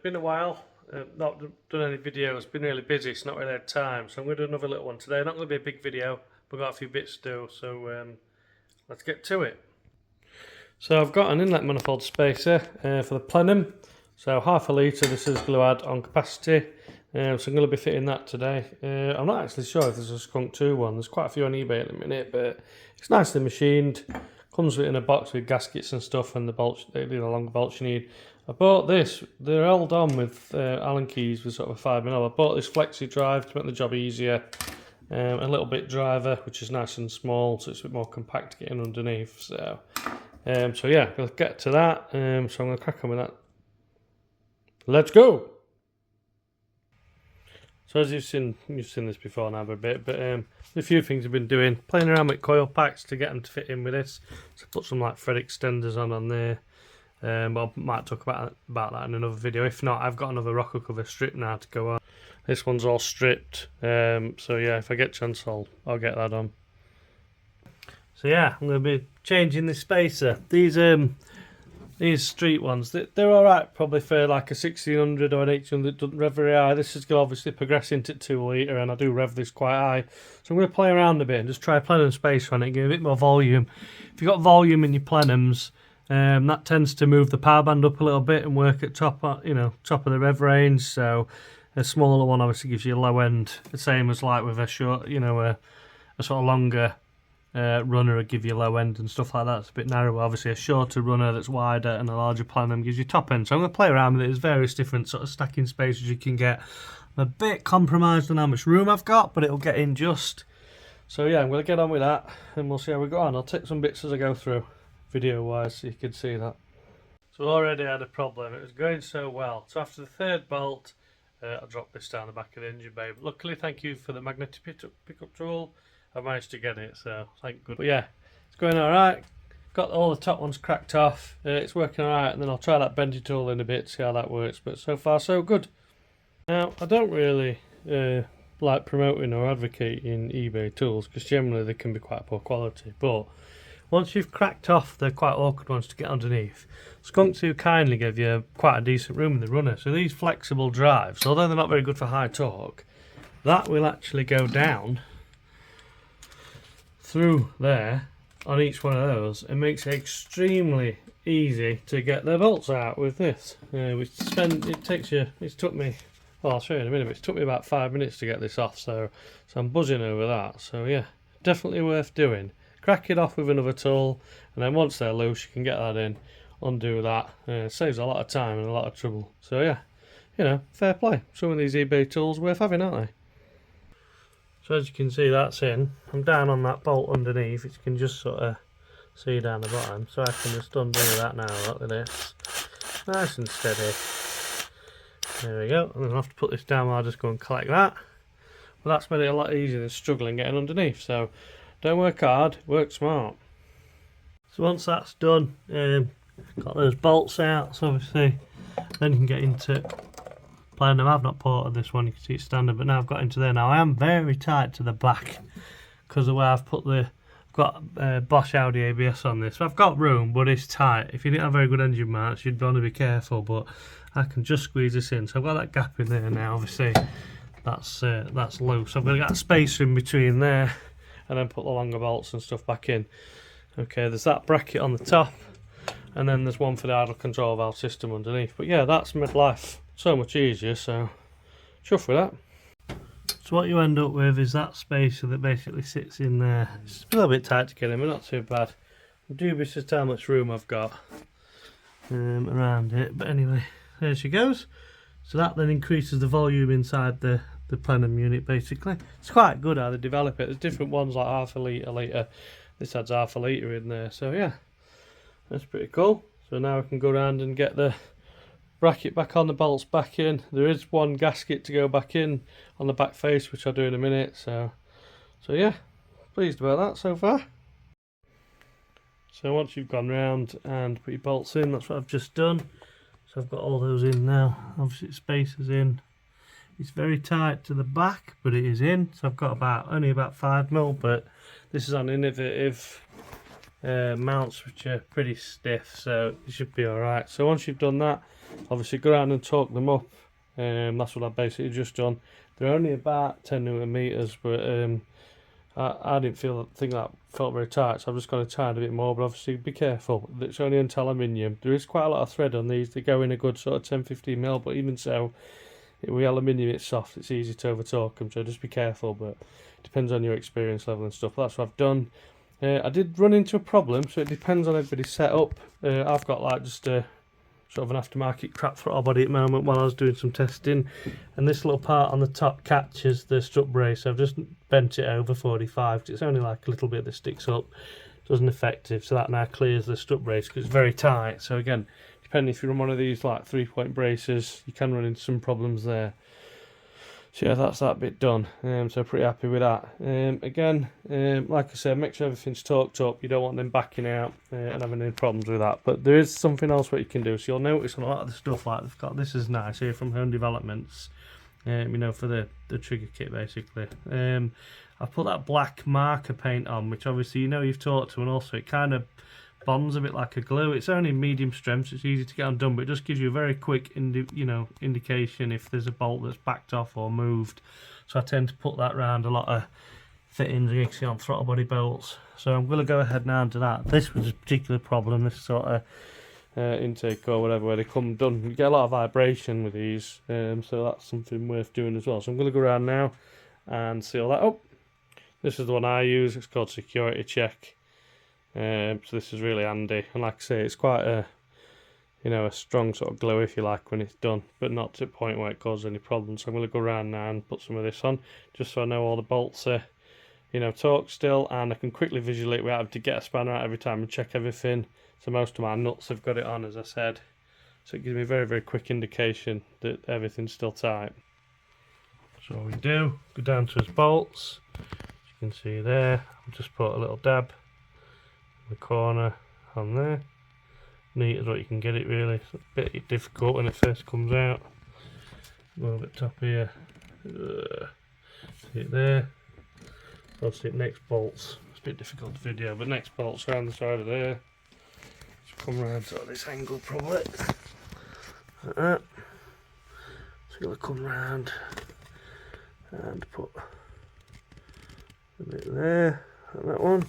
been a while, not done any videos, been really busy, so not really had time, so I'm going to do another little one today. Not going to be a big video, but I've got a few bits to do, so let's get to it. So I've got an inlet manifold spacer for the plenum, so 1/2 litre, this is glue add on capacity, so I'm going to be fitting that today. I'm not actually sure if there's a SKUNK2 one, there's quite a few on eBay at the minute, but it's nicely machined, comes in a box with gaskets and stuff and the bolts, the longer bolts you need. I bought this, they're held on with Allen keys with sort of a 5mm. I bought this flexi drive to make the job easier, a little bit driver which is nice and small so it's a bit more compact getting underneath. So yeah, we'll get to that, so I'm going to crack on with that. Let's go! So as you've seen this before now a bit, but a few things I've been doing, playing around with coil packs to get them to fit in with this. So put some like thread extenders on there, but I might talk about that in another video. If not, I've got another rocker cover strip now to go on. This one's all stripped, so yeah, if I get a chance I'll get that on. So yeah, I'm going to be changing this spacer. These street ones, they're alright probably for like a 1600 or an 1800, doesn't rev very high. This is going to obviously progress into 2 litre and I do rev this quite high. So I'm going to play around a bit and just try plenum spacer on it, give it a bit more volume. If you've got volume in your plenums, that tends to move the power band up a little bit and work at top of the rev range. So a smaller one obviously gives you a low end, the same as like with a short, a sort of longer runner would give you low end and stuff like that. It's a bit narrower. Obviously a shorter runner that's wider and a larger plenum gives you top end. So I'm going to play around with it. There's various different sort of stacking spaces you can get. I'm a bit compromised on how much room I've got, but it'll get in just. So yeah, I'm going to get on with that and we'll see how we go on. I'll take some bits as I go through video wise so you can see that. So already I had a problem. It was going so well. So after the 3rd bolt, I dropped this down the back of the engine bay. But luckily, thank you for the magnetic pickup tool, I managed to get it, so thank goodness. But yeah, it's going alright. Got all the top ones cracked off. It's working alright, and then I'll try that bendy tool in a bit, see how that works. But so far, so good. Now, I don't really like promoting or advocating eBay tools, because generally they can be quite poor quality. But once you've cracked off the quite awkward ones to get underneath, SKUNK2 kindly give you quite a decent room in the runner. So these flexible drives, although they're not very good for high torque, that will actually go down through there on each one of those and makes it extremely easy to get the bolts out with this. It took me, well, I'll show you in a minute, but it took me about 5 minutes to get this off, so I'm buzzing over that. So yeah, definitely worth doing. Crack it off with another tool, and then once they're loose you can get that in, undo that. It saves a lot of time and a lot of trouble. So yeah, fair play. Some of these eBay tools worth having, aren't they? So as you can see, that's in. I'm down on that bolt underneath, which you can just sort of see down the bottom. So I can just undo that now, look at this. Nice and steady. There we go. And then I'll have to put this down while I just go and collect that. But that's made it a lot easier than struggling getting underneath. So don't work hard, work smart. So once that's done, got those bolts out, so obviously then you can get into plenum. I've not ported this one, you can see it's standard, but now I've got into there. Now I am very tight to the back because of the way I've put I've got Bosch Audi ABS on this. So I've got room, but it's tight. If you didn't have very good engine mounts, you'd want to be careful, but I can just squeeze this in. So I've got that gap in there now, obviously that's loose. I'm going to get a spacer in between there and then put the longer bolts and stuff back in. Okay, there's that bracket on the top, and then there's one for the idle control valve system underneath. But yeah, that's made life so much easier, so chuff with that. So what you end up with is that spacer that basically sits in there. It's a little bit tight to get in, but not too bad. I'm dubious as to how much room I've got around it, but anyway, there she goes. So that then increases the volume inside the plenum unit basically. It's quite good how they develop it. There's different ones like 1/2 litre. This adds 1/2 litre in there, so yeah, that's pretty cool. So now I can go around and get the bracket back on, the bolts back in. There is one gasket to go back in on the back face, which I'll do in a minute. So yeah, pleased about that so far. So once you've gone round and put your bolts in, that's what I've just done. So I've got all those in now. Obviously spacer's in. It's very tight to the back, but it is in. So I've got only about 5mm, but this is an innovative mounts which are pretty stiff, so you should be alright. So once you've done that, obviously go around and torque them up. That's what I've basically just done. They're only about 10 Newton meters, but I didn't think that felt very tight, so I'm just going to tighten a bit more. But obviously be careful, it's only into aluminium. There is quite a lot of thread on these. They go in a good sort of 10-15 mil, but even so, with aluminium it's soft, it's easy to over torque them, so just be careful. But it depends on your experience level and stuff. That's what I've done. I did run into a problem, so it depends on everybody's setup. I've got like just a sort of an aftermarket crap throttle body at the moment while I was doing some testing, and this little part on the top catches the strut brace. I've just bent it over 45 because it's only like a little bit that sticks up, doesn't affect it, so that now clears the strut brace because it's very tight. So again, depending if you run one of these like 3-point braces, you can run into some problems there. So yeah, that's that bit done. So pretty happy with that. Again, like I said, make sure everything's torqued up. You don't want them backing out and having any problems with that. But there is something else what you can do. So you'll notice a lot of the stuff like they've got. This is nice here from Home Developments. You know, for the trigger kit basically. I've put that black marker paint on, which obviously you know you've talked to, and also it kind of bonds a bit like a glue. It's only medium strength, so it's easy to get undone, but it just gives you a very quick indication if there's a bolt that's backed off or moved. So I tend to put that around a lot of fittings you see on throttle body bolts. So I'm going to go ahead now and do that. This was a particular problem, this sort of intake or whatever, where they come done. You get a lot of vibration with these, so that's something worth doing as well. So I'm going to go around now and seal that up. This is the one I use, it's called Security Check. So this is really handy, and like I say, it's quite a a strong sort of glue if you like when it's done, but not to the point where it causes any problems. So I'm going to go around now and put some of this on, just so I know all the bolts are torqued still, and I can quickly visually without having to get a spanner out every time and check everything. So most of my nuts have got it on, as I said, so it gives me a very, very quick indication that everything's still tight. So what we do, go down to his bolts, as you can see there, I'll just put a little dab the corner on there. Neat as what you can get it, really. It's a bit difficult when it first comes out. A little bit top here. See it there. Obviously next bolts, it's a bit difficult to video, but next bolts around the side of there. Just come around to this angle probably. Like that. So you're going to come round and put a bit there, and that one.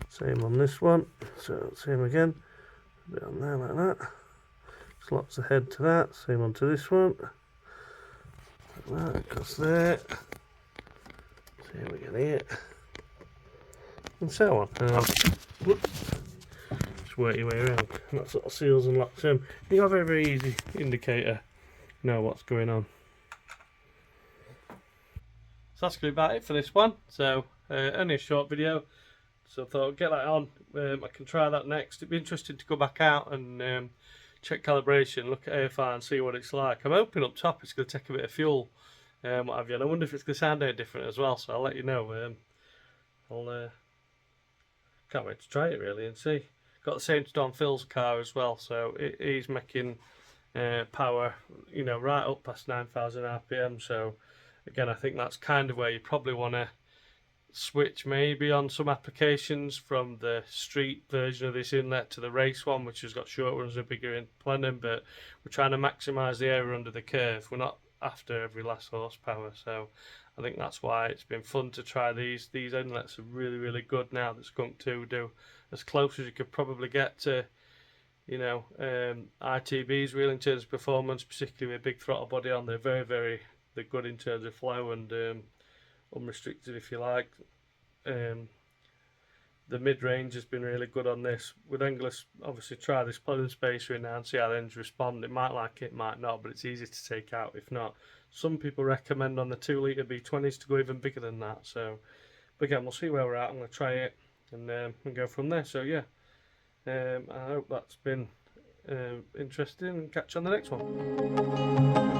Same on this one, so same again, a bit on there like that. Slots the head to that, same onto this one. Like that, goes there. Same again here. And so on. Just work your way around. And that sort of seals and locks in. You have a very, very easy indicator, know what's going on. So that's going to be about it for this one. So only a short video. So I thought I'd get that on. I can try that next. It'd be interesting to go back out and check calibration, look at AFR and see what it's like. I'm hoping up top it's going to take a bit of fuel, what have you. And I wonder if it's going to sound any different as well. So I'll let you know. Can't wait to try it really and see. Got the same to Don Phil's car as well. So he's making power, right up past 9,000 RPM. So again, I think that's kind of where you probably want to switch maybe on some applications from the street version of this Inlet to the race one, which has got short runs and bigger in planning, but we're trying to maximise the area under the curve. We're not after every last horsepower, so I think that's why it's been fun to try these. These Inlets are really, really good now that SKUNK2 do, as close as you could probably get to ITB's really in terms of performance, particularly with a big throttle body on. They're very, very good in terms of flow and unrestricted if you like. The mid-range has been really good on this. With English, obviously try this plug-in spacer in now and see how the engine respond. It might like it, might not, but it's easy to take out if not. Some people recommend on the 2 litre B20s to go even bigger than that. So, but again, we'll see where we're at. I'm going to try it and go from there. So yeah, I hope that's been interesting, and catch you on the next one.